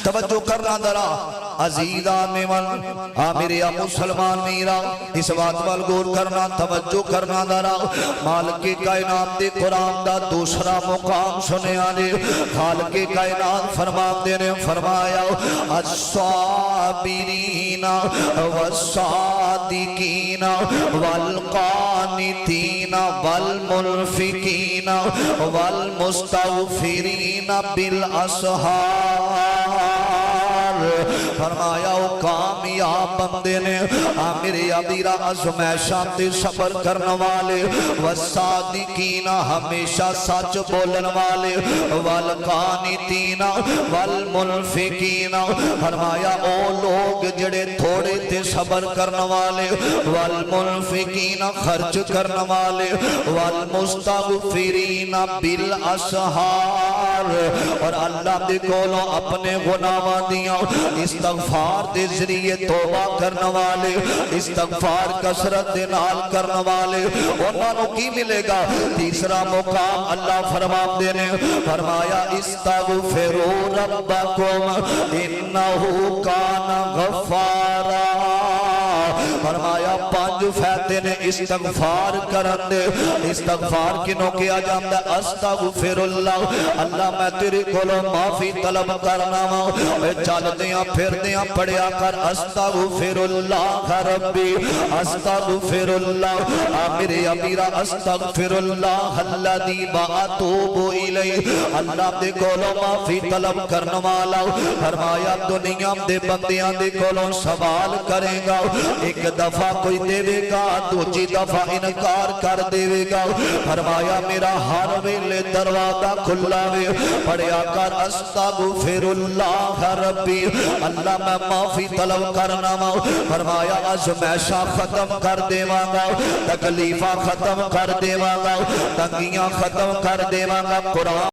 توجہ کرنا ذرا عزیزان من میرے مسلمان میرا اس بات وال غور کرنا توجہ کرنا ذرا مالک کائنات دے قرآن دا دوسرا مقام سنیا نے خالق کائنات فرماتے نے فرمایا الصابرین والصادقین والقانتین والمنفقین والمستغفرین بالاسحار فرمایا او کامیاب بندے نے میرے ابیرا ازمیشاں تے صبر کرنے والے والصادقین ہمیشہ سچ بولن والے والقانتین والمنفقین فرمایا او لوگ جڑے تھوڑے تے صبر کرنے والے والمنفقین خرچ کرنے والے والمستغفرین بالاسحار اور اللہ دے کولوں اپنے گناہاں دیاں استغفار دے ذریعے توبہ کرنے والے استغفار کثرت دے نال کرنے والے انہاں نوں کی ملے گا تیسرا مقام اللہ فرماتے نے فرمایا استغفروا ربکم انہ کان غفارا فرمایا پانچ فائدے نے استغفار کرن دے استغفار کنوں کیا جاندا استغفر اللہ اللہ میں تیرے کولوں معافی طلب کرنا وا چل دیاں پھر دیاں پڑھیا کر استغفر اللہ ربی استغفر اللہ میرے امیرا استغفر اللہ الذی واتوب الیہ اللہ دے کولوں معافی طلب کرنے والا فرمایا دنیا دے بندیاں دے کولوں سوال کرے گا ایک دفعہ کوئی دے گا دوسری دفعہ انکار کر دے گا فرمایا میرا ہر ویلے دروازہ کھلا وے پڑھیا کر استغفر اللہ ربی اللہ میں معافی طلب کرنا وا فرمایا ازمیشاں ختم کر دیواں گا تکلیفاں ختم کر دیواں گا تنگیاں ختم کر دیواں گا قرآن